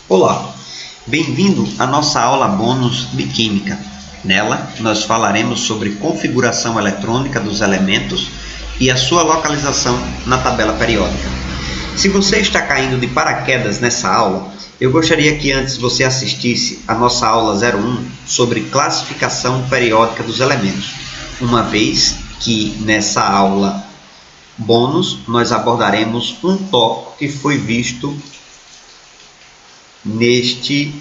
Olá, bem-vindo à nossa aula bônus de Química. Nela, nós falaremos sobre configuração eletrônica dos elementos e a sua localização na tabela periódica. Se você está caindo de paraquedas nessa aula, eu gostaria que antes você assistisse a nossa aula 01 sobre classificação periódica dos elementos, uma vez que nessa aula bônus nós abordaremos um tópico que foi visto neste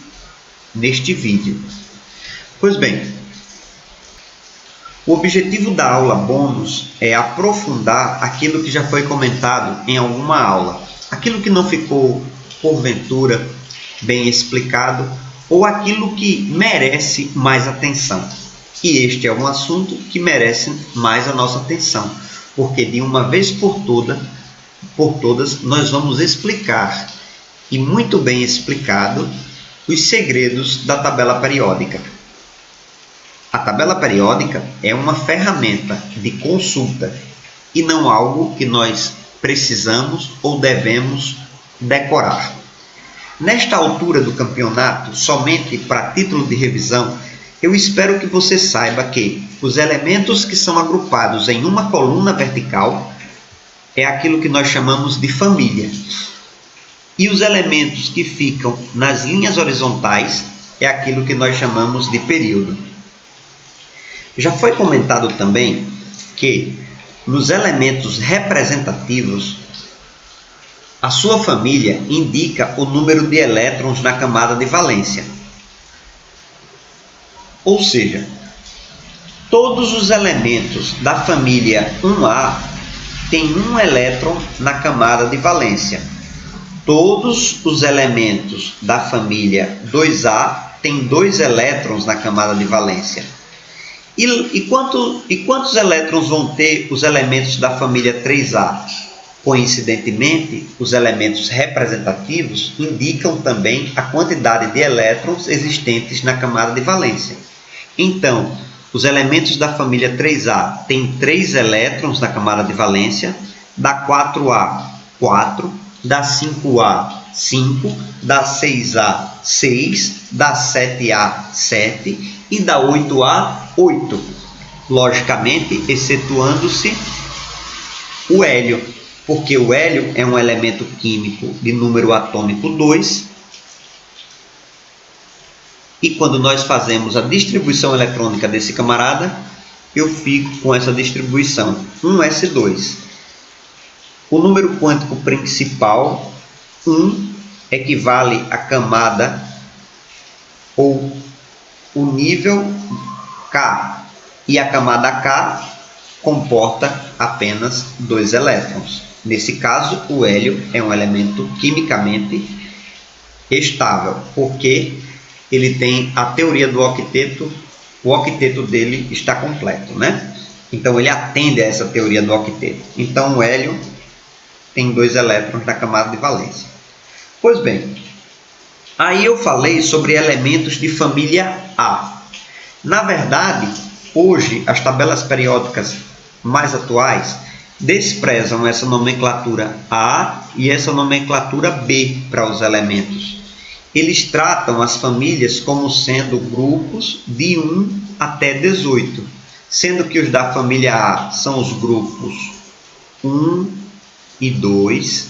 vídeo. Pois bem, o objetivo da aula bônus é aprofundar aquilo que já foi comentado em alguma aula, aquilo que não ficou, porventura, bem explicado, ou aquilo que merece mais atenção. E este é um assunto que merece mais a nossa atenção, porque de uma vez por todas, nós vamos explicar, e muito bem explicado, os segredos da tabela periódica. A tabela periódica é uma ferramenta de consulta e não algo que nós precisamos ou devemos decorar. Nesta altura do campeonato, somente para título de revisão, eu espero que você saiba que os elementos que são agrupados em uma coluna vertical é aquilo que nós chamamos de família. E os elementos que ficam nas linhas horizontais é aquilo que nós chamamos de período. Já foi comentado também que nos elementos representativos, a sua família indica o número de elétrons na camada de valência. Ou seja, todos os elementos da família 1A têm um elétron na camada de valência. Todos os elementos da família 2A têm 2 elétrons na camada de valência. E quantos elétrons vão ter os elementos da família 3A? Coincidentemente, os elementos representativos indicam também a quantidade de elétrons existentes na camada de valência. Então, os elementos da família 3A têm 3 elétrons na camada de valência, da 4A, 4, da 5A, 5, da 6A, 6, da 7A, 7 e da 8A, 8. Logicamente, excetuando-se o hélio, porque o hélio é um elemento químico de número atômico 2. E quando nós fazemos a distribuição eletrônica desse camarada, eu fico com essa distribuição 1s2. O número quântico principal, 1, equivale à camada ou o nível K. E a camada K comporta apenas 2 elétrons. Nesse caso, o hélio é um elemento quimicamente estável, porque ele tem a teoria do octeto, o octeto dele está completo, né? Então, ele atende a essa teoria do octeto. Então, o hélio tem 2 elétrons na camada de valência. Pois bem, aí eu falei sobre elementos de família A. Na verdade, hoje, as tabelas periódicas mais atuais desprezam essa nomenclatura A e essa nomenclatura B para os elementos. Eles tratam as famílias como sendo grupos de 1 até 18, sendo que os da família A são os grupos 1 e 2.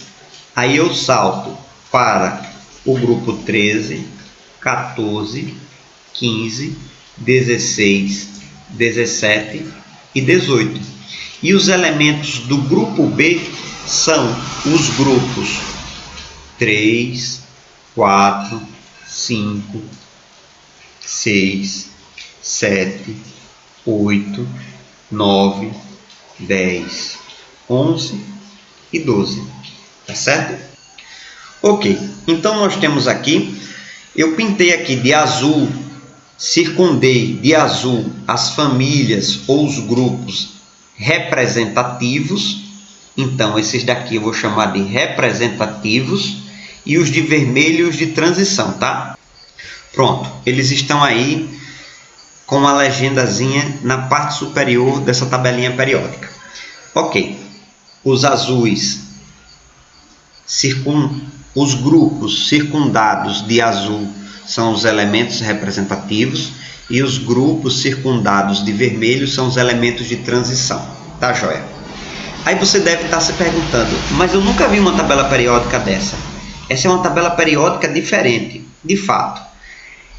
Aí eu salto para o grupo 13, 14, 15, 16, 17 e 18. E os elementos do grupo B são os grupos 3, 4, 5, 6, 7, 8, 9, 10, 11 e 12. Tá certo? Ok, então nós temos aqui, eu pintei aqui de azul, circundei de azul as famílias ou os grupos representativos. Então, esses daqui eu vou chamar de representativos e os de vermelho os de transição, tá? Pronto, eles estão aí com uma legendazinha na parte superior dessa tabelinha periódica. Ok, os azuis Os grupos circundados de azul são os elementos representativos e os grupos circundados de vermelho são os elementos de transição. Tá, joia? Aí você deve estar se perguntando, mas eu nunca vi uma tabela periódica dessa. Essa é uma tabela periódica diferente, de fato.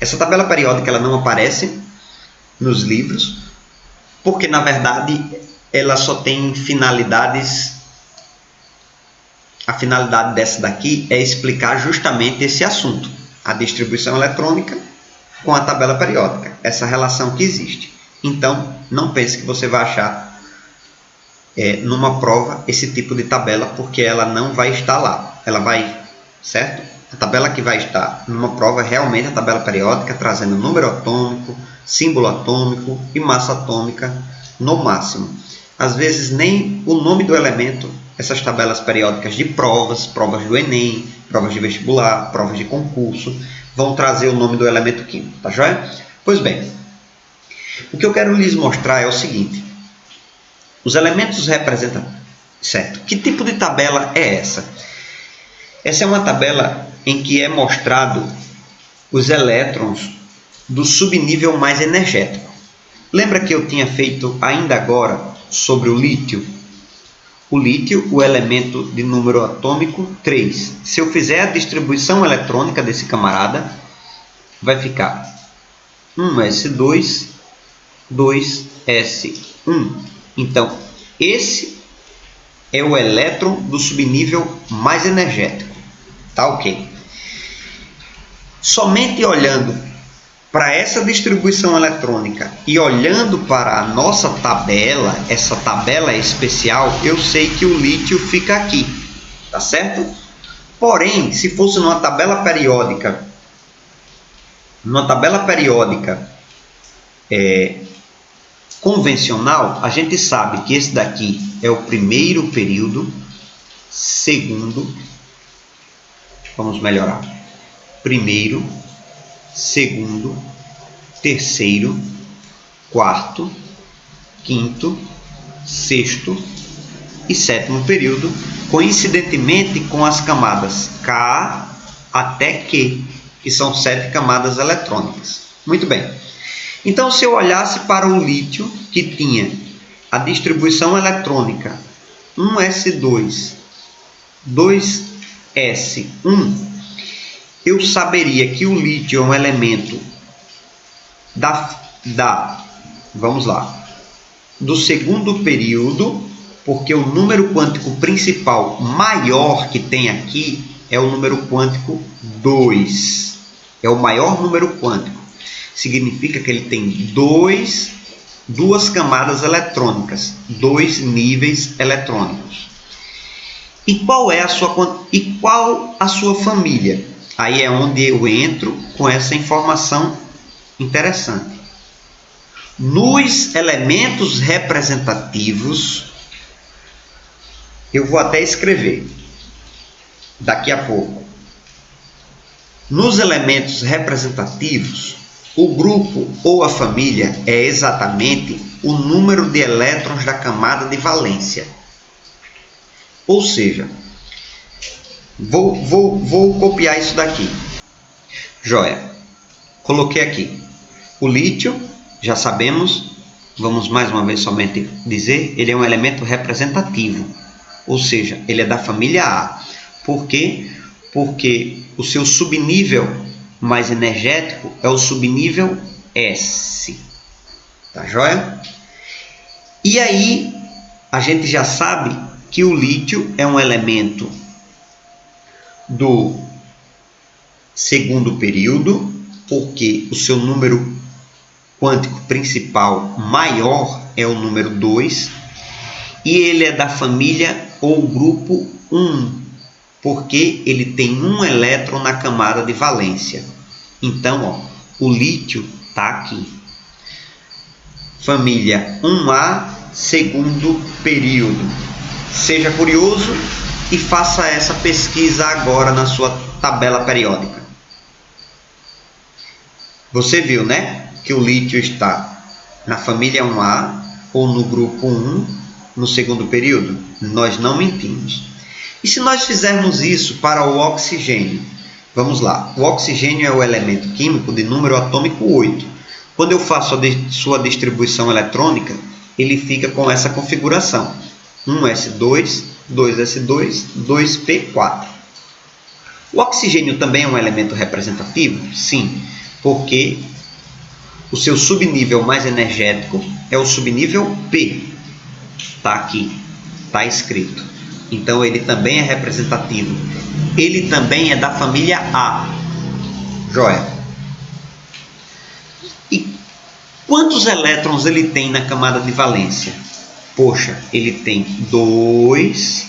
Essa tabela periódica ela não aparece nos livros, porque na verdade ela só tem finalidades. A finalidade dessa daqui é explicar justamente esse assunto, a distribuição eletrônica com a tabela periódica, essa relação que existe. Então, não pense que você vai achar numa prova esse tipo de tabela, porque ela não vai estar lá. Ela vai, certo? A tabela que vai estar numa prova é realmente a tabela periódica, trazendo número atômico, símbolo atômico e massa atômica no máximo. Às vezes nem o nome do elemento, essas tabelas periódicas de provas do Enem, provas de vestibular, provas de concurso, vão trazer o nome do elemento químico, tá joia? Pois bem, o que eu quero lhes mostrar é o seguinte. Os elementos representam, certo? Que tipo de tabela é essa? Essa é uma tabela em que é mostrado os elétrons do subnível mais energético. Lembra que eu tinha feito ainda agora sobre o lítio? O lítio, o elemento de número atômico 3. Se eu fizer a distribuição eletrônica desse camarada, vai ficar 1s2, 2s1. Então, esse é o elétron do subnível mais energético. Tá ok? Somente olhando para essa distribuição eletrônica e olhando para a nossa tabela, essa tabela especial, eu sei que o lítio fica aqui, tá certo? Porém, se fosse numa tabela periódica, convencional, a gente sabe que esse daqui é o primeiro período, segundo, vamos melhorar, primeiro, segundo, terceiro, quarto, quinto, sexto e sétimo período, coincidentemente com as camadas K até Q, que são 7 camadas eletrônicas. Muito bem. Então, se eu olhasse para o lítio, que tinha a distribuição eletrônica 1s2, 2s1, eu saberia que o lítio é um elemento do segundo período, porque o número quântico principal maior que tem aqui é o número quântico 2. É o maior número quântico. Significa que ele tem duas camadas eletrônicas, 2 níveis eletrônicos. E qual a sua família? Aí é onde eu entro com essa informação interessante. Nos elementos representativos, eu vou até escrever daqui a pouco. Nos elementos representativos, o grupo ou a família é exatamente o número de elétrons da camada de valência. Ou seja, vou copiar isso daqui. Joia. Coloquei aqui. O lítio, já sabemos, vamos mais uma vez somente dizer, ele é um elemento representativo. Ou seja, ele é da família A. Por quê? Porque o seu subnível mais energético é o subnível S. Tá joia? E aí, a gente já sabe que o lítio é um elemento do segundo período, porque o seu número quântico principal maior é o número 2, e ele é da família ou grupo 1, porque ele tem um elétron na camada de valência. Então, o lítio está aqui. Família 1A, segundo período. Seja curioso e faça essa pesquisa agora na sua tabela periódica. Você viu, né, que o lítio está na família 1A ou no grupo 1 no segundo período? Nós não mentimos. E se nós fizermos isso para o oxigênio? Vamos lá. O oxigênio é o elemento químico de número atômico 8. Quando eu faço sua distribuição eletrônica, ele fica com essa configuração. 1s2, 2s2, 2p4. O oxigênio também é um elemento representativo? Sim, porque o seu subnível mais energético é o subnível P. Está aqui, está escrito. Então ele também é representativo. Ele também é da família A. Joia. E quantos elétrons ele tem na camada de valência? Poxa, ele tem 2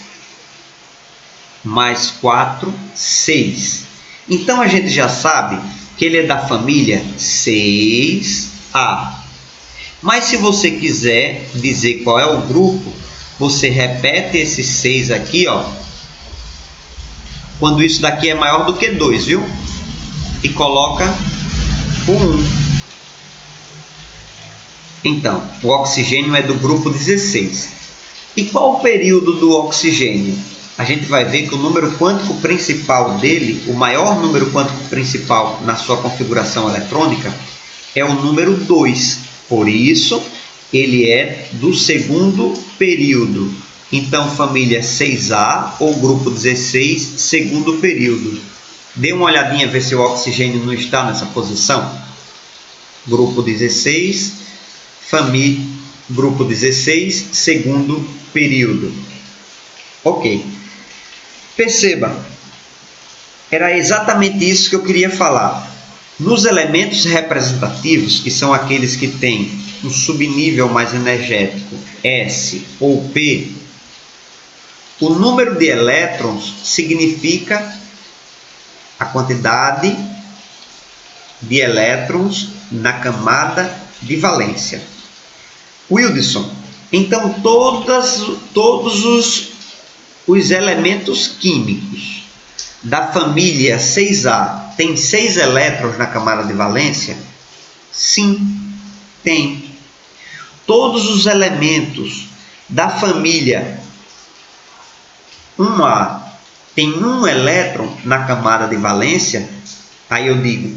mais 4, 6. Então a gente já sabe que ele é da família 6A. Mas se você quiser dizer qual é o grupo, você repete esses 6 aqui, ó, quando isso daqui é maior do que 2, viu? E coloca o 1. Então, o oxigênio é do grupo 16. E qual o período do oxigênio? A gente vai ver que o número quântico principal dele, o maior número quântico principal na sua configuração eletrônica, é o número 2. Por isso, ele é do segundo período. Então, família 6A ou grupo 16, segundo período. Dê uma olhadinha, ver se o oxigênio não está nessa posição. Grupo 16, grupo 16, segundo período. Ok. Perceba, era exatamente isso que eu queria falar. Nos elementos representativos, que são aqueles que têm um subnível mais energético, S ou P, o número de elétrons significa a quantidade de elétrons na camada de valência. Wilson, então todos os elementos químicos da família 6A têm 6 elétrons na camada de valência? Sim, tem. Todos os elementos da família 1A têm 1 elétron na camada de valência? Aí eu digo,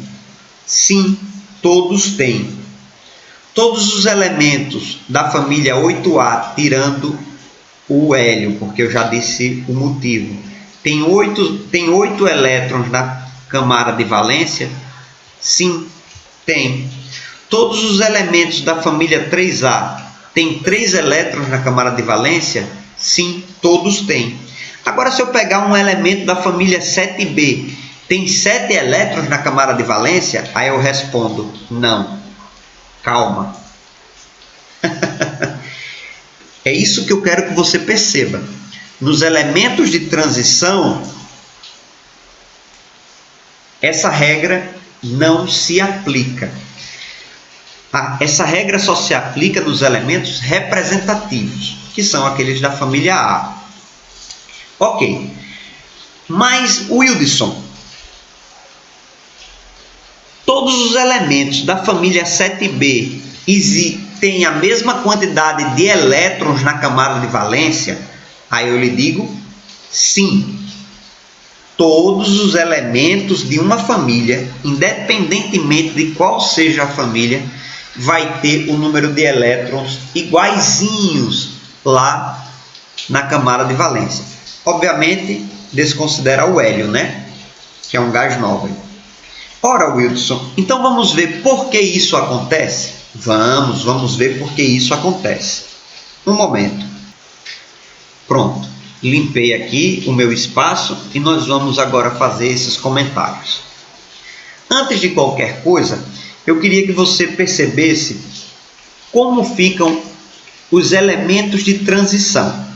sim, todos têm. Todos os elementos da família 8A, tirando o hélio, porque eu já disse o motivo, tem 8 elétrons na camada de valência? Sim, tem. Todos os elementos da família 3A têm 3 elétrons na camada de valência? Sim, todos têm. Agora, se eu pegar um elemento da família 7B, tem 7 elétrons na camada de valência? Aí eu respondo, não. Calma. É isso que eu quero que você perceba. Nos elementos de transição, essa regra não se aplica. Essa regra só se aplica nos elementos representativos, que são aqueles da família A. Ok. Mas, Wilson, todos os elementos da família 7B têm a mesma quantidade de elétrons na camada de valência? Aí eu lhe digo, sim. Todos os elementos de uma família, independentemente de qual seja a família, vai ter o número de elétrons iguaizinhos lá na camada de valência. Obviamente, desconsidera o hélio, né? Que é um gás nobre. Ora, Wilson, então vamos ver por que isso acontece? Vamos ver por que isso acontece. Um momento. Pronto. Limpei aqui o meu espaço e nós vamos agora fazer esses comentários. Antes de qualquer coisa, eu queria que você percebesse como ficam os elementos de transição.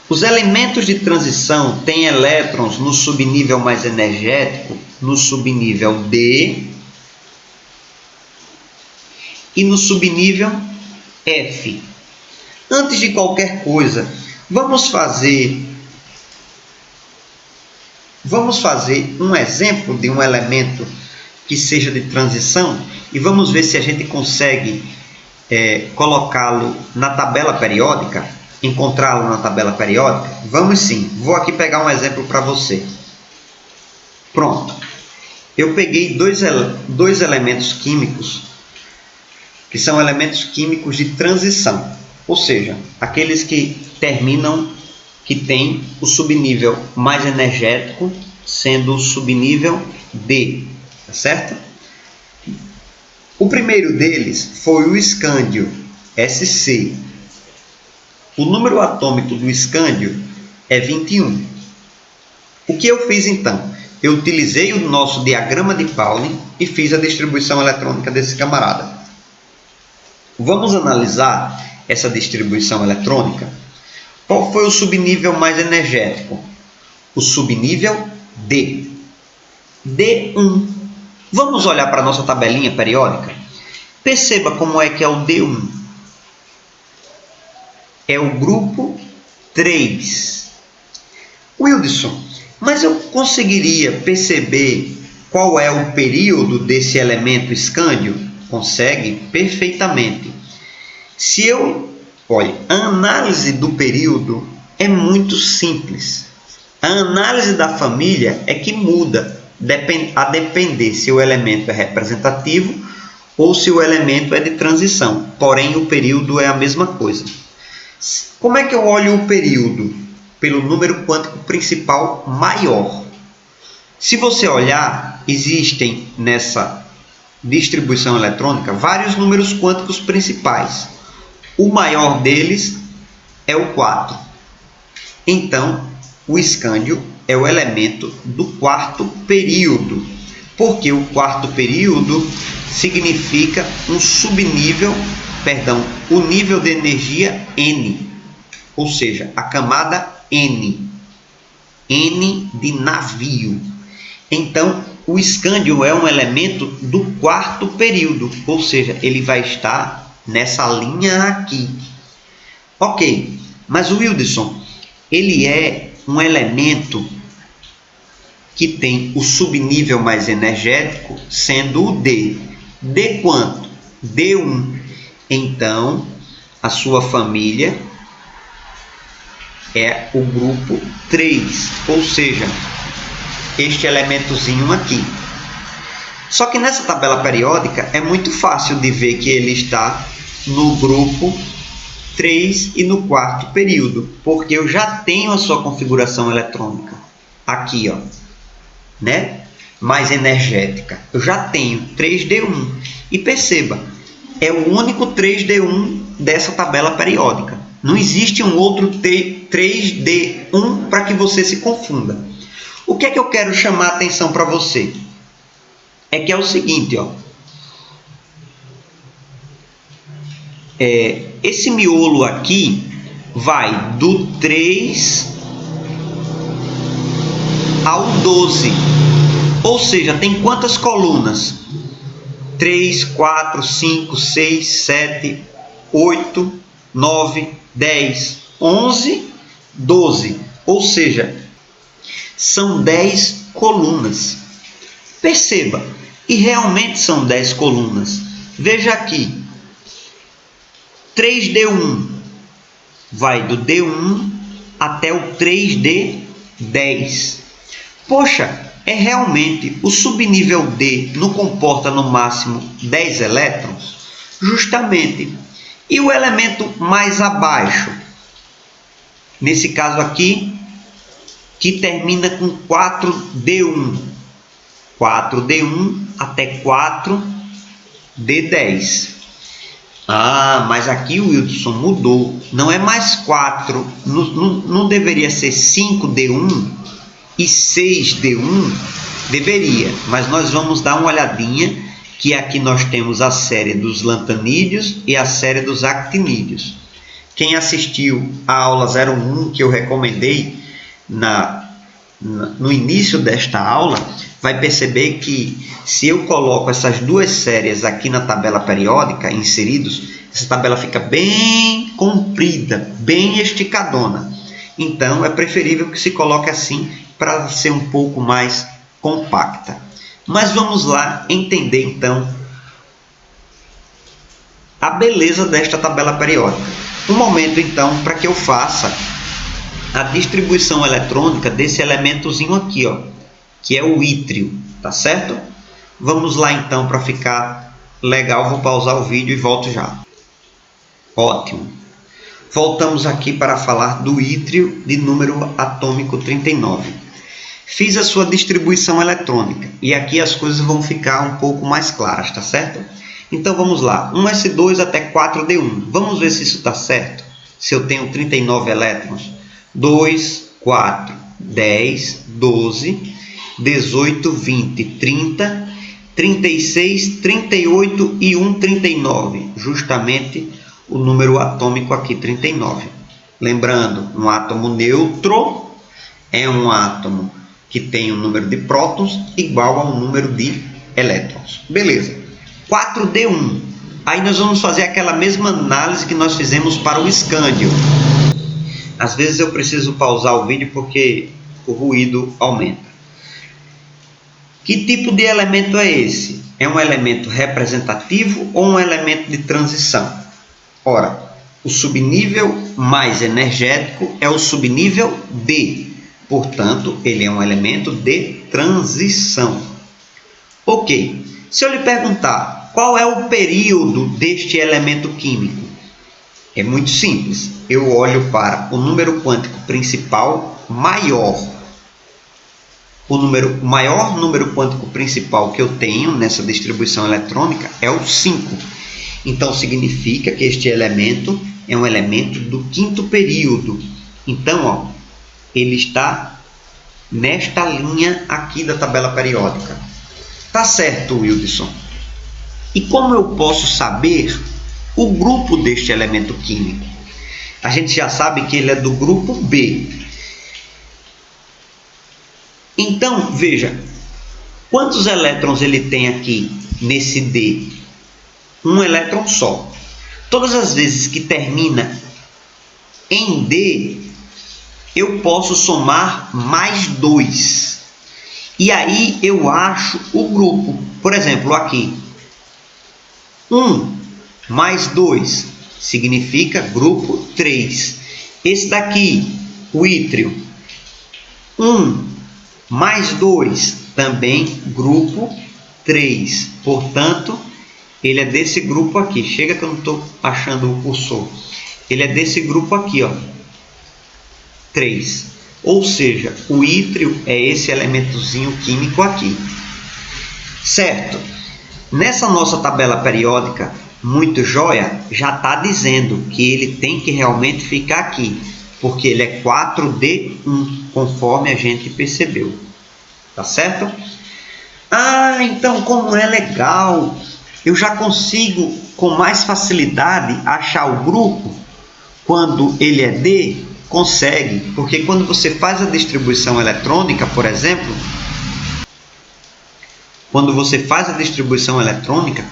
Os elementos de transição têm elétrons no subnível mais energético, no subnível D e no subnível F. Antes de qualquer coisa, vamos fazer um exemplo de um elemento que seja de transição e vamos ver se a gente consegue colocá-lo na tabela periódica. encontrá-lo na tabela periódica? Vamos sim. Vou aqui pegar um exemplo para você. Pronto. Eu peguei dois elementos químicos que são elementos químicos de transição, ou seja, aqueles que terminam, que tem o subnível mais energético sendo o subnível D, tá certo? O primeiro deles foi o escândio, Sc. O número atômico do escândio é 21. O que eu fiz então? Eu utilizei o nosso diagrama de Pauling e fiz a distribuição eletrônica desse camarada. Vamos analisar essa distribuição eletrônica. Qual foi o subnível mais energético? O subnível D. D1. Vamos olhar para a nossa tabelinha periódica? Perceba como é que é o D1. É o grupo 3. Wilson, mas eu conseguiria perceber qual é o período desse elemento escândio? Consegue perfeitamente. Olha, a análise do período é muito simples. A análise da família é que muda, a depender se o elemento é representativo ou se o elemento é de transição. Porém, o período é a mesma coisa. Como é que eu olho o período? Pelo número quântico principal maior. Se você olhar, existem nessa distribuição eletrônica vários números quânticos principais. O maior deles é o 4. Então, o escândio é o elemento do quarto período, porque o quarto período significa um subnível, o nível de energia N, ou seja, a camada N de navio. Então, o escândio é um elemento do quarto período, ou seja, ele vai estar nessa linha aqui. Ok, mas o Wilson, ele é um elemento que tem o subnível mais energético sendo o D. D quanto? D1. Então, a sua família é o grupo 3, ou seja, este elementozinho aqui. Só que nessa tabela periódica é muito fácil de ver que ele está no grupo 3 e no quarto período, porque eu já tenho a sua configuração eletrônica aqui, ó, né? Mais energética. Eu já tenho 3D1 e perceba, é o único 3D1 dessa tabela periódica. Não existe um outro 3D1 para que você se confunda. O que é que eu quero chamar a atenção para você? É que é o seguinte, ó. Esse miolo aqui vai do 3 ao 12. Ou seja, tem quantas colunas? 3, 4, 5, 6, 7, 8, 9, 10, 11, 12. Ou seja, são 10 colunas. Perceba, e realmente são 10 colunas. Veja aqui, 3D1 vai do D1 até o 3D10. Poxa, realmente o subnível D não comporta no máximo 10 elétrons? Justamente. E o elemento mais abaixo? Nesse caso aqui, que termina com 4D1. 4D1 até 4D10. Ah, mas aqui o Wilson mudou. Não é mais 4. Não deveria ser 5D1 e 6D1? Deveria, mas nós vamos dar uma olhadinha que aqui nós temos a série dos lantanídeos e a série dos actinídeos. Quem assistiu a aula 01 que eu recomendei no início desta aula, vai perceber que se eu coloco essas duas séries aqui na tabela periódica inseridos, essa tabela fica bem comprida, bem esticadona. Então é preferível que se coloque assim para ser um pouco mais compacta. Mas vamos lá entender então a beleza desta tabela periódica. Um momento então para que eu faça a distribuição eletrônica desse elementozinho aqui, ó, que é o ítrio, tá certo? Vamos lá então, para ficar legal, vou pausar o vídeo e volto já. Ótimo. Voltamos aqui para falar do ítrio de número atômico 39. Fiz a sua distribuição eletrônica e aqui as coisas vão ficar um pouco mais claras, tá certo? Então vamos lá, 1s2 até 4d1. Vamos ver se isso está certo. Se eu tenho 39 elétrons, 2, 4, 10, 12, 18, 20, 30, 36, 38 e 1, 39. Justamente o número atômico aqui, 39. Lembrando, um átomo neutro é um átomo que tem um número de prótons igual ao número de elétrons. Beleza. 4d1. Aí nós vamos fazer aquela mesma análise que nós fizemos para o escândio. Às vezes eu preciso pausar o vídeo porque o ruído aumenta. Que tipo de elemento é esse? É um elemento representativo ou um elemento de transição? Ora, o subnível mais energético é o subnível D. Portanto, ele é um elemento de transição. Ok. Se eu lhe perguntar qual é o período deste elemento químico, é muito simples. Eu olho para o número quântico principal maior. O maior número quântico principal que eu tenho nessa distribuição eletrônica é o 5. Então, significa que este elemento é um elemento do quinto período. Então, ó, ele está nesta linha aqui da tabela periódica. Tá certo, Wildson. E como eu posso saber o grupo deste elemento químico? A gente já sabe que ele é do grupo B. Então, veja, quantos elétrons ele tem aqui nesse D? Um elétron só. Todas as vezes que termina em D, eu posso somar mais 2. E aí eu acho o grupo. Por exemplo, aqui, 1 mais 2 significa grupo 3. Esse daqui, o ítrio, 1 mais 2, também grupo 3. Portanto, ele é desse grupo aqui. Chega que eu não estou achando o cursor. Ele é desse grupo aqui, ó, 3. Ou seja, o ítrio é esse elementozinho químico aqui. Certo? Nessa nossa tabela periódica, muito joia, já está dizendo que ele tem que realmente ficar aqui, porque ele é 4D1, conforme a gente percebeu. Tá certo? Ah, então como é legal! Eu já consigo com mais facilidade achar o grupo quando ele é D? Consegue, porque quando você faz a distribuição eletrônica, por exemplo,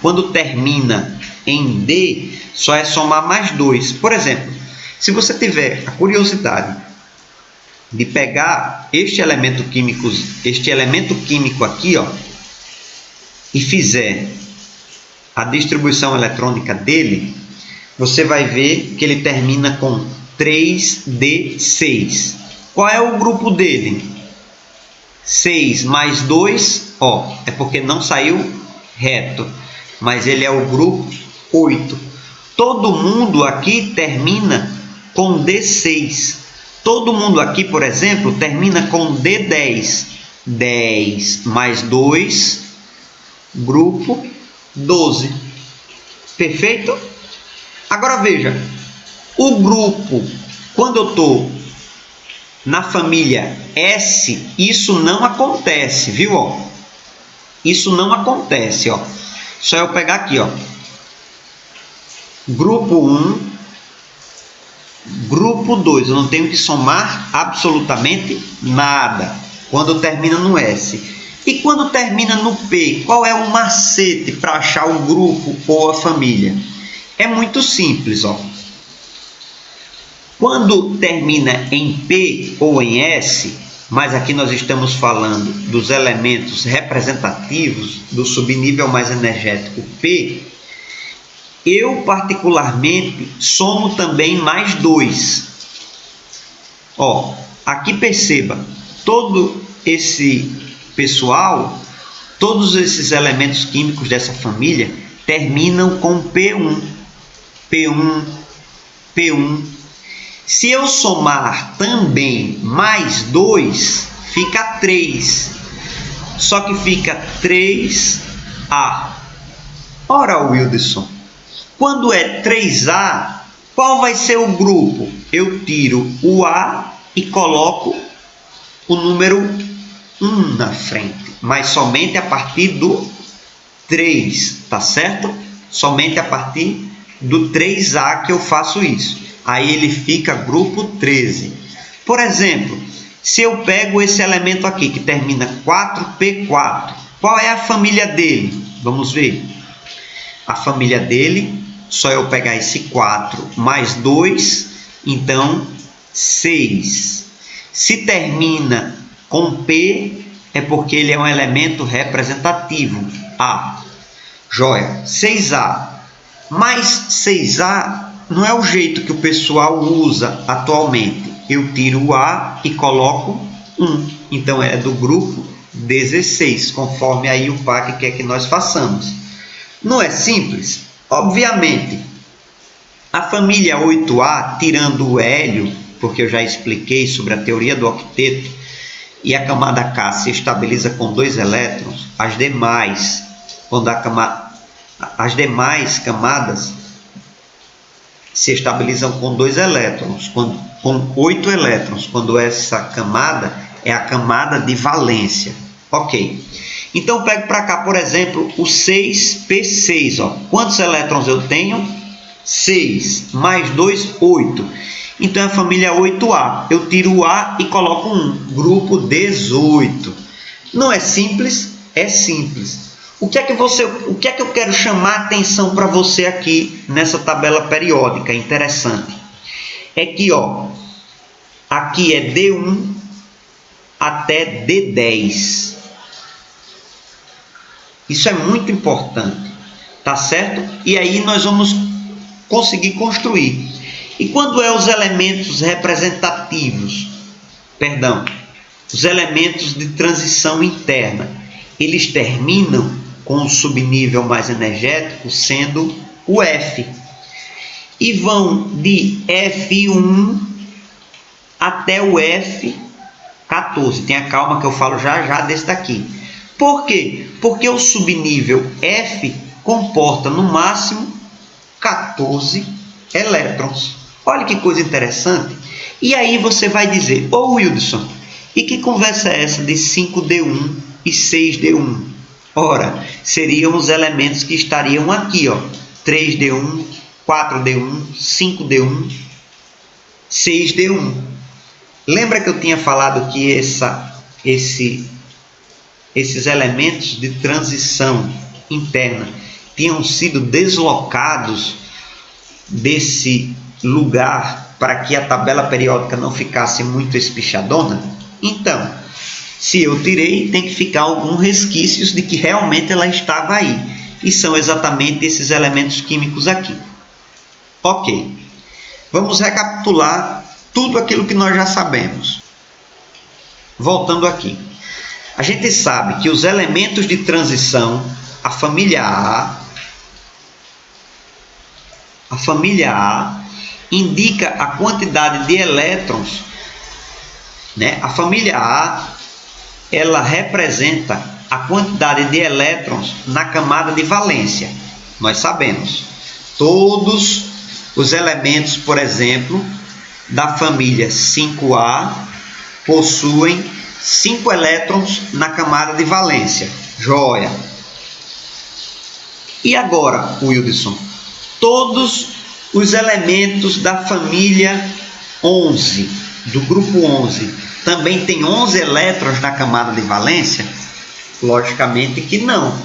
quando termina em D, só é somar mais 2. Por exemplo, se você tiver a curiosidade de pegar este elemento químico aqui, ó, e fizer a distribuição eletrônica dele, você vai ver que ele termina com 3D6. Qual é o grupo dele? 6 mais 2, ó, é porque não saiu reto, mas ele é o grupo 8. Todo mundo aqui termina com D6. Todo mundo aqui, por exemplo, termina com D10. 10 mais 2, grupo 12. Perfeito? Agora veja, o grupo, quando eu estou na família S, isso não acontece, viu? Ó? Isso não acontece, ó. Só eu pegar aqui, ó. Grupo 1, grupo 2. Eu não tenho que somar absolutamente nada quando termina no S. E quando termina no P, qual é o macete para achar o grupo ou a família? É muito simples, ó. Quando termina em P ou em S, mas aqui nós estamos falando dos elementos representativos do subnível mais energético P, Eu, particularmente, somo também mais 2. Ó, aqui perceba, todo esse pessoal, todos esses elementos químicos dessa família terminam com P1, P1, P1. Se eu somar também mais 2, fica 3. Só que fica 3A. Ora, Wilderson, quando é 3A, qual vai ser o grupo? Eu tiro o A e coloco o número 1 na frente, mas somente a partir do 3, tá certo? Somente a partir do 3A que eu faço isso. Aí ele fica grupo 13. Por exemplo, se eu pego esse elemento aqui que termina 4P4, qual é a família dele? Vamos ver. A família dele, só eu pegar esse 4 mais 2, então 6. Se termina com P, é porque ele é um elemento representativo, A. Joia, 6A. Mas 6A não é o jeito que o pessoal usa atualmente. Eu tiro o A e coloco 1. Então é do grupo 16, conforme aí o PAC quer que nós façamos. Não é simples? Obviamente, a família 8A, tirando o hélio, porque eu já expliquei sobre a teoria do octeto, e a camada K se estabiliza com 2 elétrons, as demais camadas se estabilizam com 2 elétrons, com 8 elétrons, quando essa camada é a camada de valência. Ok. Então, eu pego para cá, por exemplo, o 6P6. Ó. Quantos elétrons eu tenho? 6. Mais 2, 8. Então, é a família 8A. Eu tiro o A e coloco 1. Grupo 18. Não é simples? É simples. O que é que eu quero chamar a atenção para você aqui nessa tabela periódica? Interessante. É que, ó, aqui é D1 até D10. Isso é muito importante, tá certo? E aí nós vamos conseguir construir. E quando é os elementos representativos, os elementos de transição interna, eles terminam com o subnível mais energético sendo o F. E vão de F1 até o F14. Tenha calma que eu falo já desse daqui. Por quê? Porque o subnível F comporta no máximo 14 elétrons. Olha que coisa interessante. E aí você vai dizer, ô Wilderson, e que conversa é essa de 5D1 e 6D1? Ora, seriam os elementos que estariam aqui, ó, 3D1, 4D1, 5D1, 6D1. Lembra que eu tinha falado que esses elementos de transição interna tinham sido deslocados desse lugar para que a tabela periódica não ficasse muito espichadona? Então, se eu tirei, tem que ficar alguns resquícios de que realmente ela estava aí. E são exatamente esses elementos químicos aqui. Ok. Vamos recapitular tudo aquilo que nós já sabemos. Voltando aqui. A gente sabe que os elementos de transição, a família A indica a quantidade de elétrons, né? A família A, ela representa a quantidade de elétrons na camada de valência. Nós sabemos. Todos os elementos, por exemplo, da família 5A possuem 5 elétrons na camada de valência. Joia! E agora, Wilderson, todos os elementos da família 11, do grupo 11, também tem 11 elétrons na camada de valência? Logicamente que não.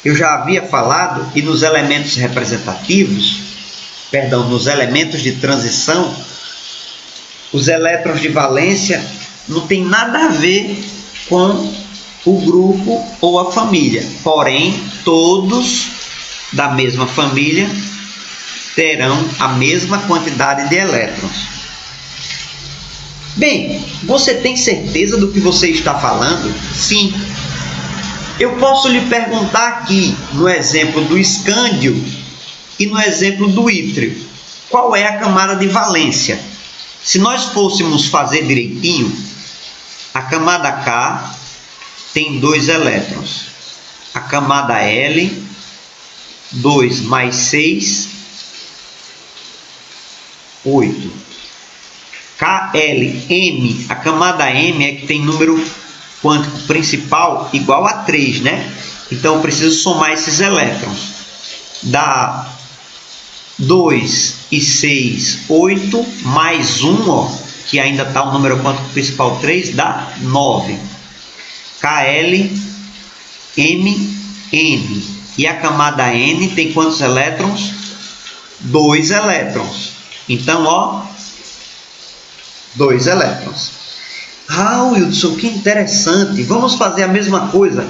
Eu já havia falado que nos elementos representativos, nos elementos de transição, os elétrons de valência não tem nada a ver com o grupo ou a família. Porém, todos da mesma família terão a mesma quantidade de elétrons. Bem, você tem certeza do que você está falando? Sim. Eu posso lhe perguntar aqui, no exemplo do escândio e no exemplo do ítrio, qual é a camada de valência? Se nós fôssemos fazer direitinho, a camada K tem 2 elétrons. A camada L, 2 mais 6, 8. KLM, a camada M é que tem número quântico principal igual a 3, né? Então eu preciso somar esses elétrons. Dá 2 e 6, 8, mais 1, ó, que ainda está o número quântico principal 3, dá 9. KL, M, N. E a camada N tem quantos elétrons? 2 elétrons. Então, ó, 2 elétrons. Ah, Wilson, que interessante. Vamos fazer a mesma coisa.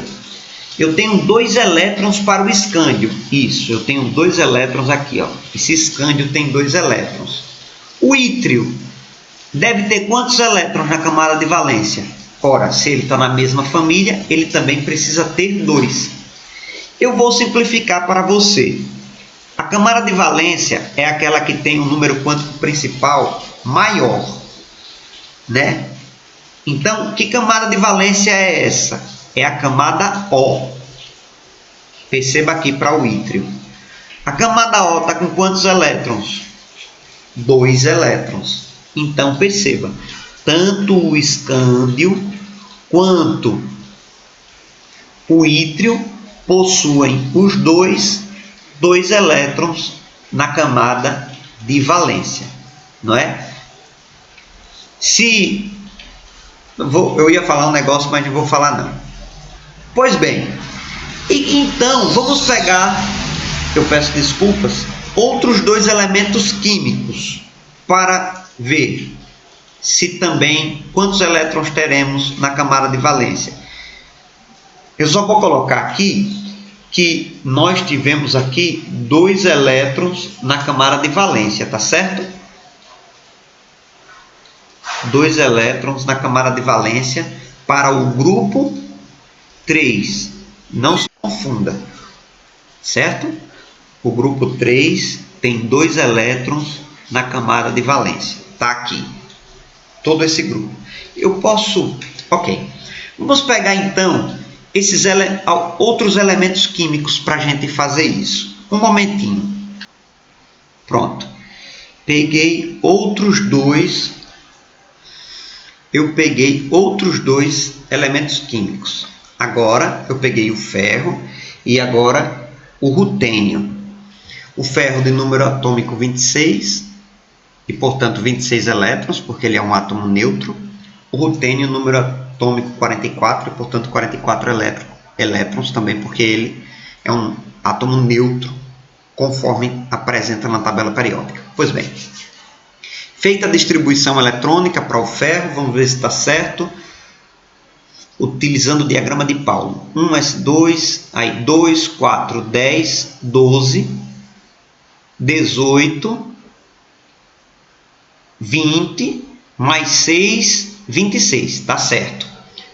Eu tenho 2 elétrons para o escândio. Isso, eu tenho 2 elétrons aqui, ó. Esse escândio tem 2 elétrons. O ítrio deve ter quantos elétrons na camada de valência? Ora, se ele está na mesma família, ele também precisa ter 2. Eu vou simplificar para você. A camada de valência é aquela que tem um número quântico principal maior, né? Então, que camada de valência é essa? É a camada O. Perceba aqui para o ítrio. A camada O está com quantos elétrons? 2 elétrons. Então, perceba, tanto o escândio quanto o ítrio possuem os dois elétrons na camada de valência, não é? Eu ia falar um negócio, mas não vou falar não. Pois bem, então vamos pegar, eu peço desculpas, outros 2 elementos químicos para ver se também quantos elétrons teremos na camada de valência. Eu só vou colocar aqui que nós tivemos aqui 2 elétrons na camada de valência, tá certo? 2 elétrons na camada de valência para o grupo 3. Não se confunda, certo? O grupo 3 tem 2 elétrons na camada de valência. Está aqui. Todo esse grupo. Eu posso... Ok. Vamos pegar então esses outros elementos químicos para a gente fazer isso. Um momentinho. Pronto. Peguei outros 2. Eu peguei outros 2 elementos químicos. Agora eu peguei o ferro e agora o rutênio. O ferro de número atômico 26 e, portanto, 26 elétrons, porque ele é um átomo neutro. O rutênio, número atômico 44 e, portanto, 44 elétrons também, porque ele é um átomo neutro, conforme apresenta na tabela periódica. Pois bem, feita a distribuição eletrônica para o ferro, vamos ver se está certo. Utilizando o diagrama de Paulo. 1s2, aí 2, 4, 10, 12, 18, 20, mais 6, 26. Está certo.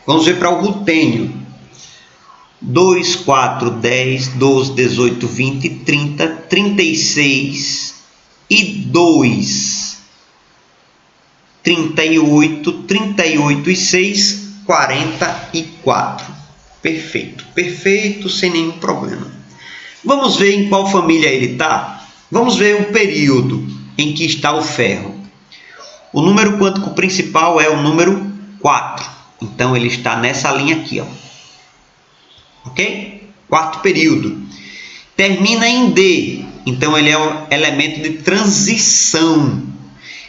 Vamos ver para o rutênio. 2, 4, 10, 12, 18, 20, 30, 36 e 2, 38, 38 e 6, 44. Perfeito, perfeito, sem nenhum problema. Vamos ver em qual família ele está? Vamos ver o período em que está o ferro. O número quântico principal é o número 4. Então ele está nessa linha aqui, ó. Ok? Quarto período. Termina em D. Então ele é um elemento de transição.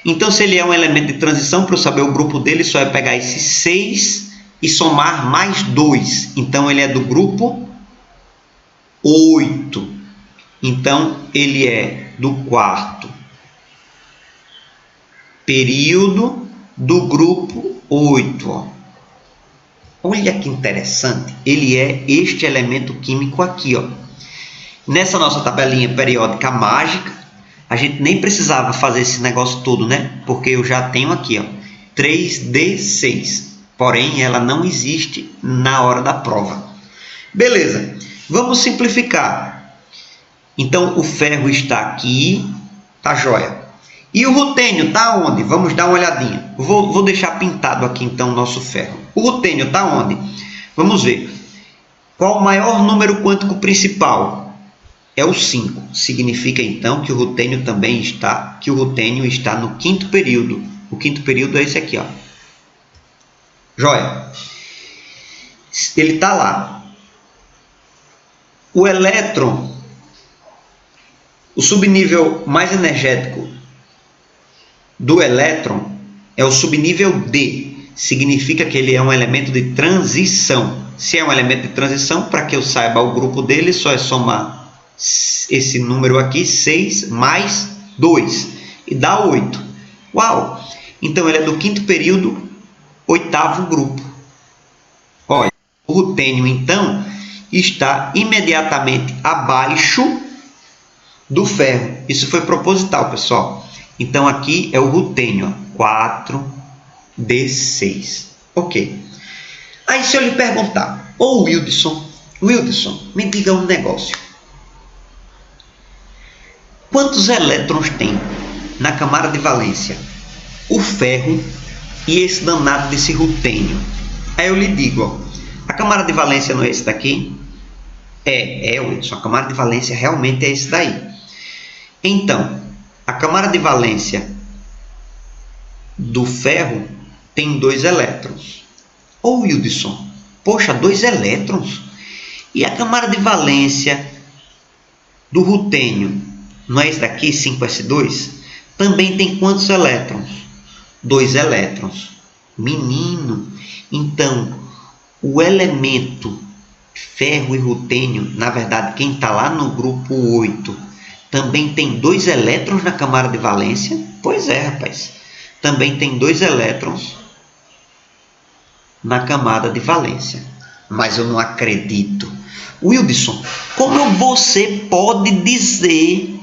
Então, se ele é um elemento de transição, para eu saber o grupo dele, só é pegar esse 6 e somar mais 2. Então, ele é do grupo 8. Então, ele é do quarto período do grupo 8. Ó. Olha que interessante. Ele é este elemento químico aqui. Ó. Nessa nossa tabelinha periódica mágica, a gente nem precisava fazer esse negócio todo, né? Porque eu já tenho aqui, ó, 3D6. Porém, ela não existe na hora da prova. Beleza, vamos simplificar. Então, o ferro está aqui, tá joia. E o rutênio está onde? Vamos dar uma olhadinha. Vou deixar pintado aqui, então, o nosso ferro. O rutênio está onde? Vamos ver. Qual o maior número quântico principal? É o 5. Significa, então, que o rutênio também está, no quinto período. O quinto período é esse aqui, ó. Joia. Ele está lá. O elétron, o subnível mais energético do elétron é o subnível D. Significa que ele é um elemento de transição. Se é um elemento de transição, para que eu saiba o grupo dele, só é somar esse número aqui, 6 mais 2, e dá 8. Uau! Então ele é do quinto período, oitavo grupo. Olha, o rutênio, então, está imediatamente abaixo do ferro. Isso foi proposital, pessoal. Então aqui é o rutênio, 4D6. Ok. Aí se eu lhe perguntar, ô Wilson, me diga um negócio. Quantos elétrons tem na camada de valência o ferro e esse danado desse rutênio? Aí eu lhe digo, ó, a camada de valência não é esse daqui? Wilson, a camada de valência realmente é esse daí. Então, a camada de valência do ferro tem 2 elétrons. Ô Wilson, poxa, 2 elétrons? E a camada de valência do rutênio, não é esse daqui, 5s2? Também tem quantos elétrons? 2 elétrons. Menino, então o elemento ferro e rutênio, na verdade, quem está lá no grupo 8, também tem 2 elétrons na camada de valência? Pois é, rapaz. Também tem 2 elétrons na camada de valência. Mas eu não acredito. Wilson, como você pode dizer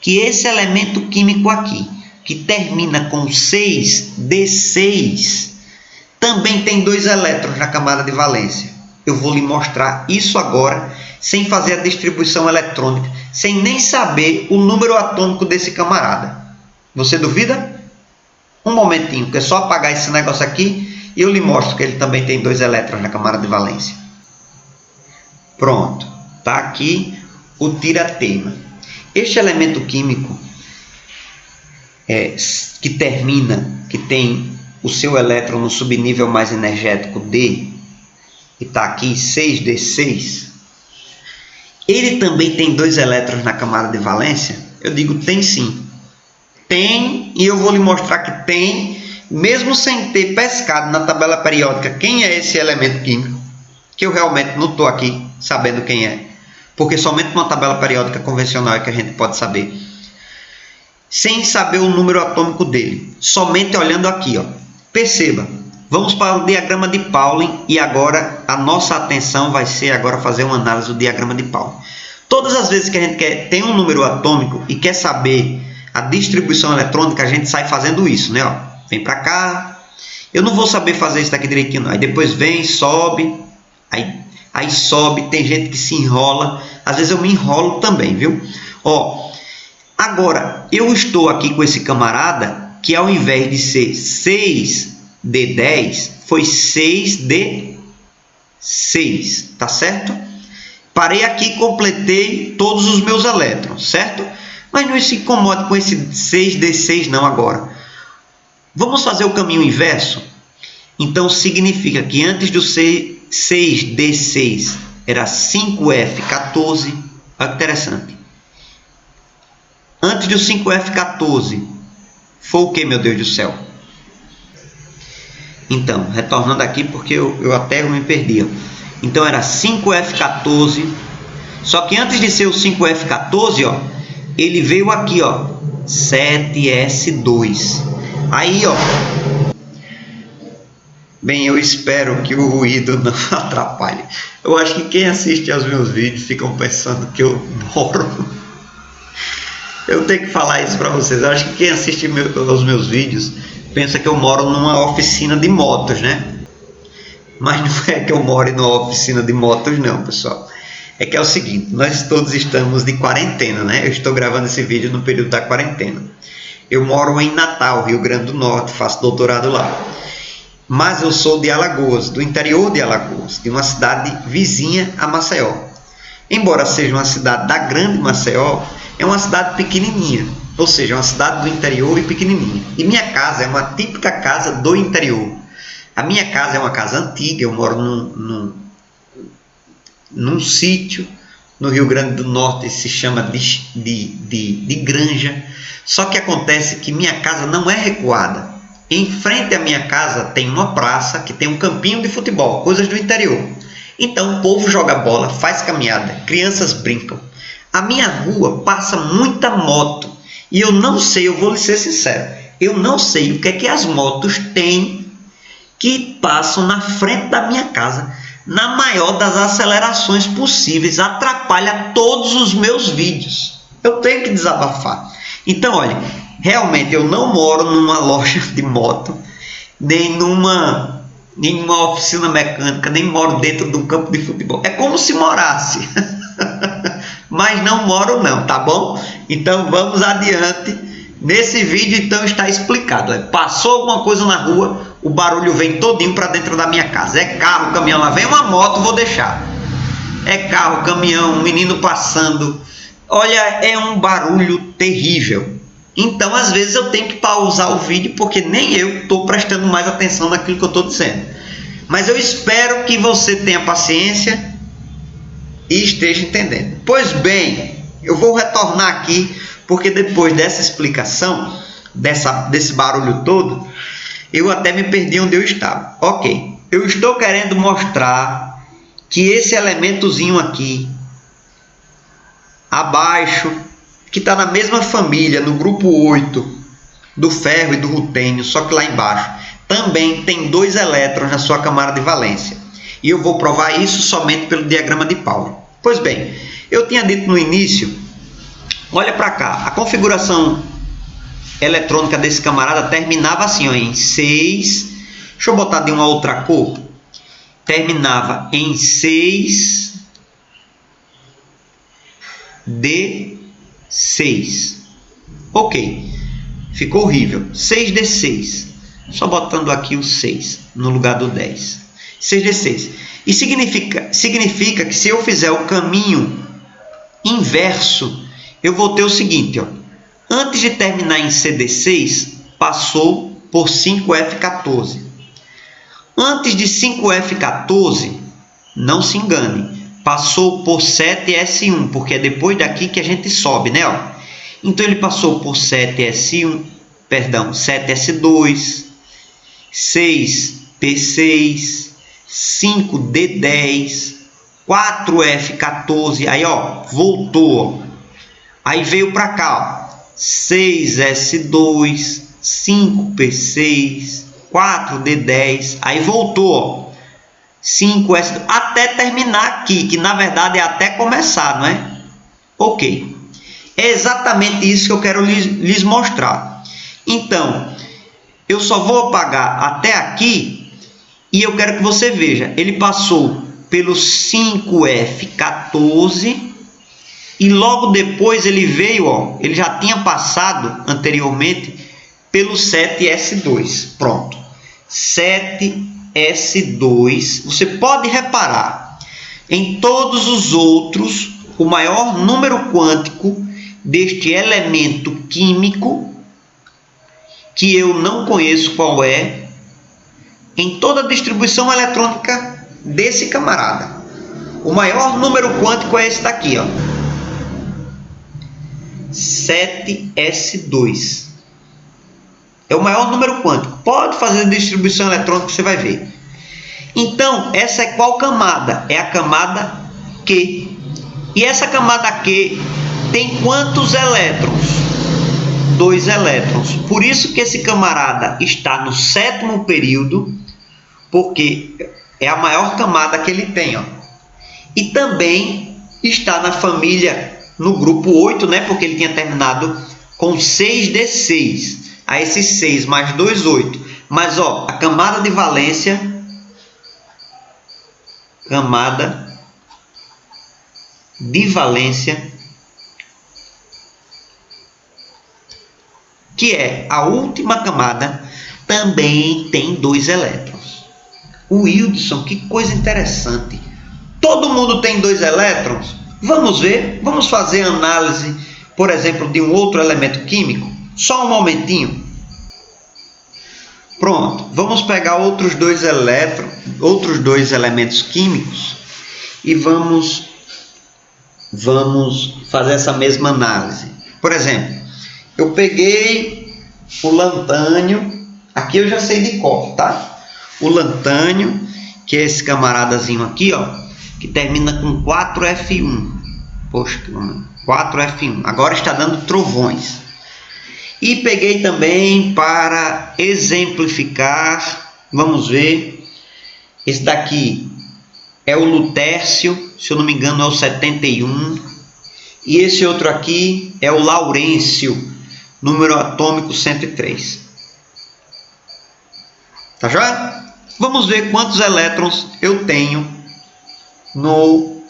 que esse elemento químico aqui, que termina com 6D6, também tem 2 elétrons na camada de valência? Eu vou lhe mostrar isso agora, sem fazer a distribuição eletrônica, sem nem saber o número atômico desse camarada. Você duvida? Um momentinho, que é só apagar esse negócio aqui e eu lhe mostro que ele também tem 2 elétrons na camada de valência. Pronto, está aqui o tira-teima. Este elemento químico que tem o seu elétron no subnível mais energético D, e está aqui 6D6, ele também tem 2 elétrons na camada de valência? Eu digo, tem sim. Tem, e eu vou lhe mostrar que tem, mesmo sem ter pescado na tabela periódica quem é esse elemento químico, que eu realmente não estou aqui sabendo quem é, porque somente numa tabela periódica convencional é que a gente pode saber. Sem saber o número atômico dele, somente olhando aqui, ó. Perceba, vamos para o diagrama de Pauling e agora a nossa atenção vai ser agora fazer uma análise do diagrama de Pauling. Todas as vezes que a gente tem um número atômico e quer saber a distribuição eletrônica, a gente sai fazendo isso, né? Ó, vem para cá. Eu não vou saber fazer isso daqui direitinho, não. Aí depois vem, sobe, aí sobe, tem gente que se enrola. Às vezes eu me enrolo também, viu? Ó, agora eu estou aqui com esse camarada que ao invés de ser 6D10, foi 6D6, tá certo? Parei aqui e completei todos os meus elétrons, certo? Mas não se incomode com esse 6D6 não agora. Vamos fazer o caminho inverso? Então significa que antes do 6D6 era 5F14. Olha que interessante. Antes do 5F14 foi o que, meu Deus do céu? Então, retornando aqui porque eu até me perdi. Então era 5F14. Só que antes de ser o 5F14, ó, ele veio aqui, ó, 7S2. Aí, ó, Bem, eu espero que o ruído não atrapalhe. Eu acho que quem assiste aos meus vídeos ficam pensando que eu moro. Eu tenho que falar isso para vocês. Eu acho que quem assiste aos meus vídeos pensa que eu moro numa oficina de motos, né? Mas não é que eu moro numa oficina de motos, não, pessoal. É que é o seguinte, nós todos estamos de quarentena, né? Eu estou gravando esse vídeo no período da quarentena. Eu moro em Natal, Rio Grande do Norte, faço doutorado lá. Mas eu sou de Alagoas, do interior de Alagoas, de uma cidade vizinha a Maceió. Embora seja uma cidade da grande Maceió, é uma cidade pequenininha, ou seja, uma cidade do interior e pequenininha. E minha casa é uma típica casa do interior. A minha casa é uma casa antiga, eu moro num sítio no Rio Grande do Norte, se chama de granja. Só que acontece que minha casa não é recuada. Em frente à minha casa tem uma praça que tem um campinho de futebol, coisas do interior. Então o povo joga bola, faz caminhada, crianças brincam. A minha rua passa muita moto e eu não sei, eu vou lhe ser sincero, eu não sei o que é que as motos têm que passam na frente da minha casa na maior das acelerações possíveis, atrapalha todos os meus vídeos. Eu tenho que desabafar. Então, olha, realmente eu não moro numa loja de moto, nem numa oficina mecânica, nem moro dentro de um campo de futebol. É como se morasse, mas não moro não, tá bom? Então vamos adiante. Nesse vídeo então está explicado. Passou alguma coisa na rua, o barulho vem todinho para dentro da minha casa. É carro, caminhão, lá vem uma moto, vou deixar. É carro, caminhão, um menino passando. Olha, é um barulho terrível. Então, às vezes eu tenho que pausar o vídeo porque nem eu estou prestando mais atenção naquilo que eu estou dizendo. Mas eu espero que você tenha paciência e esteja entendendo. Pois bem, eu vou retornar aqui porque depois dessa explicação, desse barulho todo, eu até me perdi onde eu estava. Ok, eu estou querendo mostrar que esse elementozinho aqui, abaixo, que está na mesma família, no grupo 8, do ferro e do rutênio, só que lá embaixo, também tem 2 elétrons na sua camada de valência. E eu vou provar isso somente pelo diagrama de Pauli. Pois bem, eu tinha dito no início, olha para cá, a configuração eletrônica desse camarada terminava assim, ó, em 6, deixa eu botar de uma outra cor, terminava em 6D6. Ok, ficou horrível. 6D6, só botando aqui o 6 no lugar do 10. 6D6. E significa que se eu fizer o caminho inverso, eu vou ter o seguinte, ó. Antes de terminar em CD6, passou por 5F14. Antes de 5F14, não se engane, passou por 7S1, porque é depois daqui que a gente sobe, né? Ó. Então ele passou por 7S1, perdão, 7S2, 6P6, 5D10, 4F14, aí ó, voltou, ó. Aí veio para cá, ó, 6S2, 5P6, 4D10, aí voltou, ó, 5S, até terminar aqui, que na verdade é até começar, não é? Ok, é exatamente isso que eu quero lhes mostrar. Então, eu só vou apagar até aqui e eu quero que você veja, ele passou pelo 5F14 e logo depois ele veio, ó, ele já tinha passado anteriormente pelo 7S2. Pronto. 7S2. Você pode reparar, em todos os outros, o maior número quântico deste elemento químico, que eu não conheço qual é, em toda a distribuição eletrônica desse camarada. O maior número quântico é esse daqui, ó. 7S2 é o maior número quântico. Pode fazer distribuição eletrônica que você vai ver. Então, essa é qual camada? É a camada Q. E essa camada Q tem quantos elétrons? 2 elétrons. Por isso que esse camarada está no 7º período, porque é a maior camada que ele tem, ó. E também está na família, no grupo 8, né? Porque ele tinha terminado com 6d6. Aí esses 6 mais 2, 8. Mas, ó, a camada de valência, que é a última camada, também tem 2 elétrons. O Wildson, que coisa interessante. Todo mundo tem 2 elétrons? Vamos ver, vamos fazer análise, por exemplo, de um outro elemento químico. Só um momentinho. Pronto, vamos pegar outros dois elementos químicos e vamos fazer essa mesma análise. Por exemplo, eu peguei o lantânio, aqui eu já sei de cor, tá? O lantânio, que é esse camaradazinho aqui, ó, que termina com 4F1. Poxa, 4F1. Agora está dando trovões. E peguei também para exemplificar, vamos ver, esse daqui é o lutércio, se eu não me engano é o 71, e esse outro aqui é o laurêncio, número atômico 103. Tá joia? Vamos ver quantos elétrons eu tenho no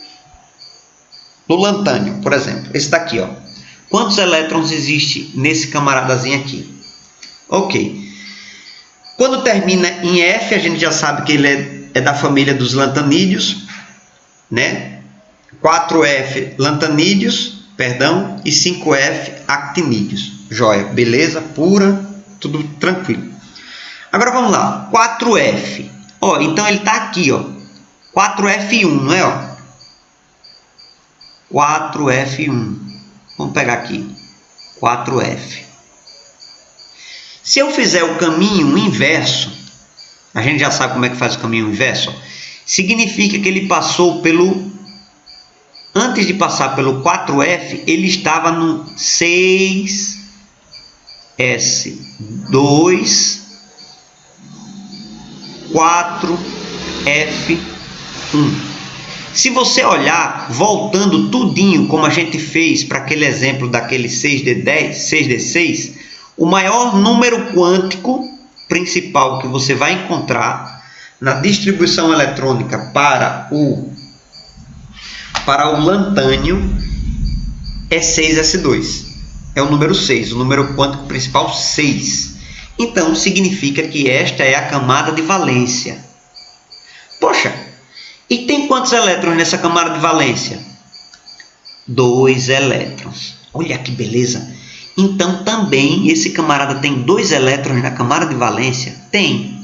lantânio, por exemplo, esse daqui, ó. Quantos elétrons existe nesse camaradazinho aqui? Ok. Quando termina em F, a gente já sabe que ele é da família dos lantanídeos, né? 4F lantanídeos, perdão, e 5F actinídeos. Joia, beleza, pura, tudo tranquilo. Agora vamos lá, 4F. Ó, então ele está aqui, ó. 4F1, não é, ó? 4F1. Vamos pegar aqui, 4F. Se eu fizer o caminho inverso, a gente já sabe como é que faz o caminho inverso, ó, significa que ele passou pelo... Antes de passar pelo 4F, ele estava no 6S2, 4F1. Se você olhar, voltando tudinho, como a gente fez para aquele exemplo daquele 6D10, 6D6, o maior número quântico principal que você vai encontrar na distribuição eletrônica para o lantânio é 6S2. É o número 6, o número quântico principal 6. Então, significa que esta é a camada de valência. Poxa! E tem quantos elétrons nessa camada de valência? 2 elétrons. Olha que beleza! Então também esse camarada tem 2 elétrons na camada de valência? Tem.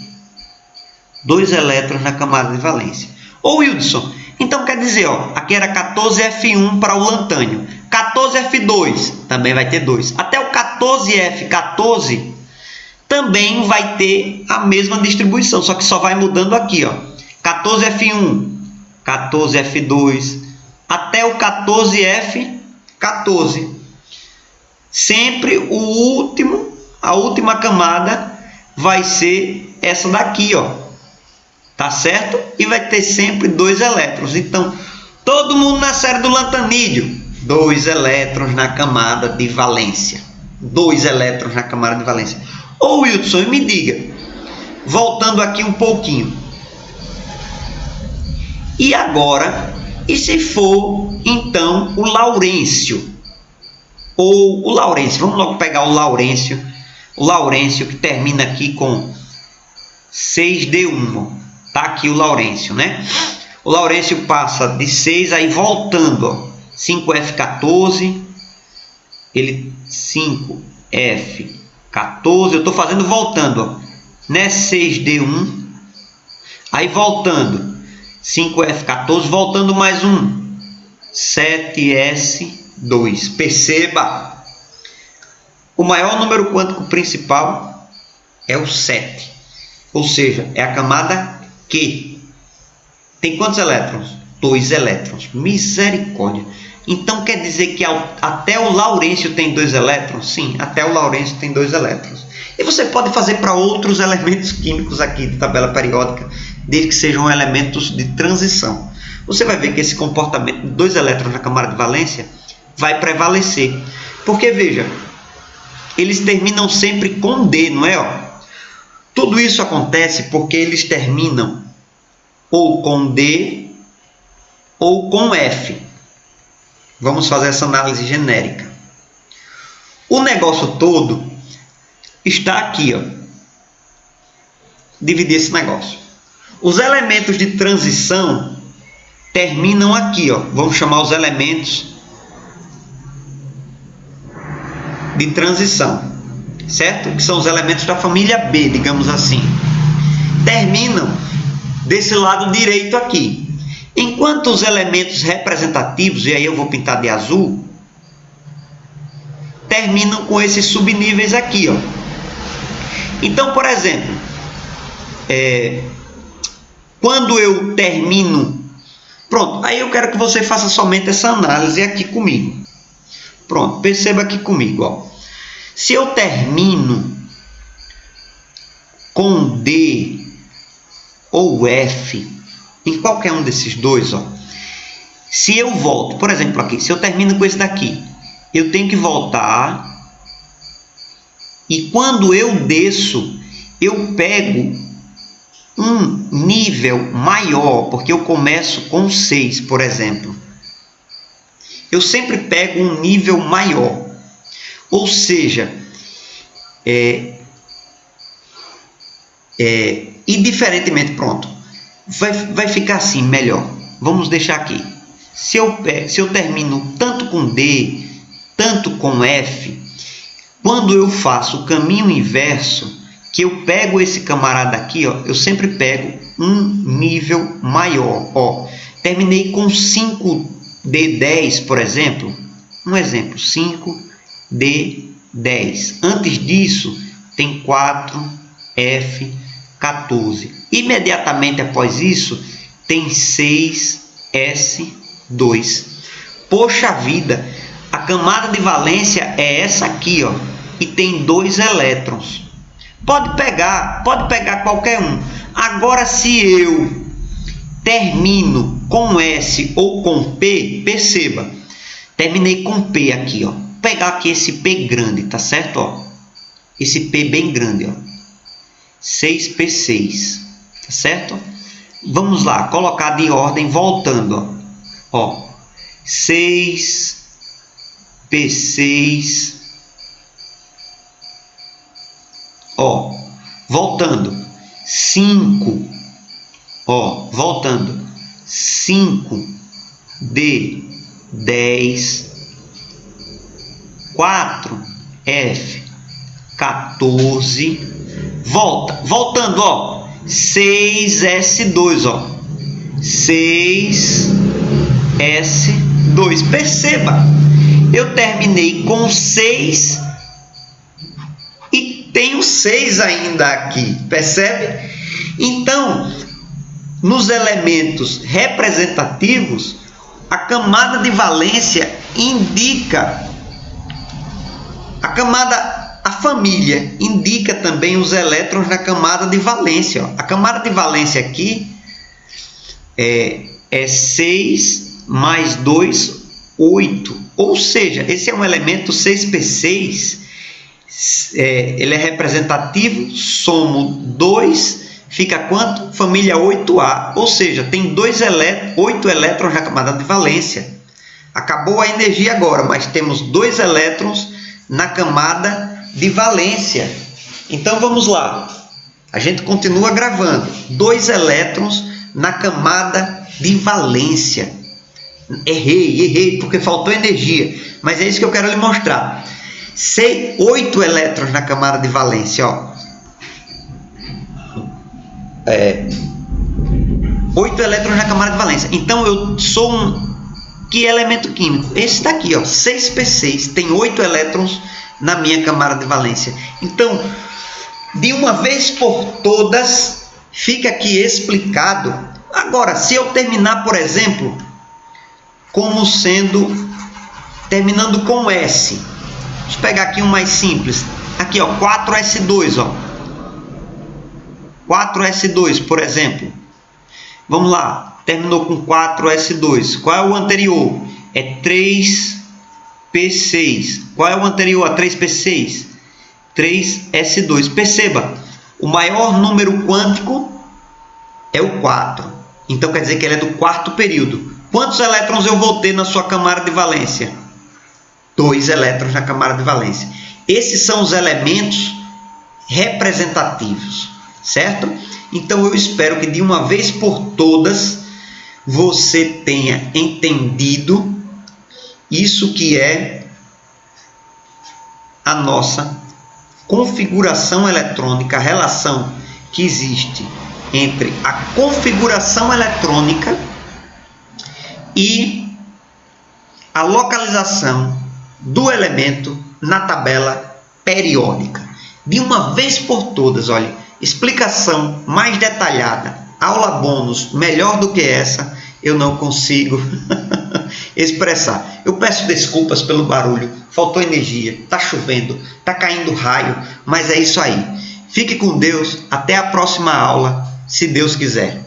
2 elétrons na camada de valência. Ô Wildson, então quer dizer, ó, aqui era 14F1 para o lantânio. 14F2 também vai ter 2. Até o 14F14 também vai ter a mesma distribuição, só que só vai mudando aqui, ó. 14F1, 14F2, até o 14F14. Sempre a última camada vai ser essa daqui, ó. Tá certo? E vai ter sempre 2 elétrons. Então, todo mundo na série do lantanídeo, 2 elétrons na camada de valência. 2 elétrons na camada de valência. Ô Wildson, me diga, voltando aqui um pouquinho. E agora, e se for, então, o laurêncio? Ou o laurêncio, vamos logo pegar o laurêncio que termina aqui com 6D1. Tá aqui o laurêncio, né? O laurêncio passa de 6, aí voltando, ó, 5F14, ele 5F14, eu estou fazendo voltando, ó, né? 6D1, aí voltando, 5F14, voltando mais um, 7S2. Perceba, o maior número quântico principal é o 7, ou seja, é a camada Q. Tem quantos elétrons? 2 elétrons. Misericórdia. Então quer dizer que até o laurêncio tem 2 elétrons? Sim, até o laurêncio tem 2 elétrons. E você pode fazer para outros elementos químicos aqui de tabela periódica, desde que sejam elementos de transição. Você vai ver que esse comportamento de 2 elétrons na camada de valência vai prevalecer. Porque, veja, eles terminam sempre com D, não é? Ó? Tudo isso acontece porque eles terminam ou com D ou com F. Vamos fazer essa análise genérica. O negócio todo está aqui, ó. Dividir esse negócio. Os elementos de transição terminam aqui, ó. Vamos chamar os elementos de transição, certo? Que são os elementos da família B, digamos assim. Terminam desse lado direito aqui. Enquanto os elementos representativos, e aí eu vou pintar de azul, terminam com esses subníveis aqui, ó. Então, por exemplo, quando eu termino... Pronto, aí eu quero que você faça somente essa análise aqui comigo. Pronto, perceba aqui comigo, ó. Se eu termino com D ou F, em qualquer um desses dois, ó, se eu volto, por exemplo, aqui, se eu termino com esse daqui, eu tenho que voltar, e quando eu desço, eu pego um nível maior, porque eu começo com 6, por exemplo. Eu sempre pego um nível maior. Ou seja, e diferentemente, pronto, vai ficar assim melhor. Vamos deixar aqui. Se eu termino tanto com D, tanto com F, quando eu faço o caminho inverso, que eu pego esse camarada aqui, ó, eu sempre pego um nível maior. Ó, terminei com 5D10, por exemplo. Um exemplo, 5D10. Antes disso, tem 4F14. Imediatamente após isso, tem 6S2. Poxa vida, a camada de valência é essa aqui, ó, e tem 2 elétrons. Pode pegar qualquer um. Agora, se eu termino com S ou com P, perceba, terminei com P aqui, ó. Vou pegar aqui esse P grande, tá certo? Ó, esse P bem grande, ó. 6P6, tá certo? Vamos lá, colocar de ordem voltando, ó. 6P6. Ó, voltando, 5, ó, voltando, 5D10, 4F14, voltando, ó, 6S2, ó, 6S2, perceba, eu terminei com 6 e tenho 6 ainda aqui, percebe? Então, nos elementos representativos, a camada de valência indica a família indica também os elétrons na camada de valência. Ó. A camada de valência aqui é 6 mais 2, 8. Ou seja, esse é um elemento 6P6. Ele é representativo, somo 2, fica quanto? Família 8A, ou seja, tem 8 elétrons na camada de valência. Acabou a energia agora, mas temos 2 elétrons na camada de valência. Então vamos lá, a gente continua gravando. 2 elétrons na camada de valência. Errei, porque faltou energia, mas é isso que eu quero lhe mostrar. 8 elétrons na camada de valência, ó. 8 elétrons na camada de valência. Então eu sou que elemento químico? Esse daqui, ó, 6P6, tem 8 elétrons na minha camada de valência. Então, de uma vez por todas, fica aqui explicado. Agora, se eu terminar, por exemplo, como sendo terminando com S, vamos pegar aqui um mais simples. Aqui, ó, 4s2, ó. 4s2, por exemplo. Vamos lá, terminou com 4s2. Qual é o anterior? É 3p6. Qual é o anterior a 3p6? 3s2. Perceba, o maior número quântico é o 4. Então quer dizer que ele é do quarto período. Quantos elétrons eu vou ter na sua camada de valência? 2 elétrons na camada de valência. Esses são os elementos representativos, certo? Então eu espero que de uma vez por todas você tenha entendido isso que é a nossa configuração eletrônica, a relação que existe entre a configuração eletrônica e a localização do elemento na tabela periódica. De uma vez por todas, olha, explicação mais detalhada, aula bônus melhor do que essa, eu não consigo expressar. Eu peço desculpas pelo barulho, faltou energia, está chovendo, está caindo raio, mas é isso aí. Fique com Deus, até a próxima aula, se Deus quiser.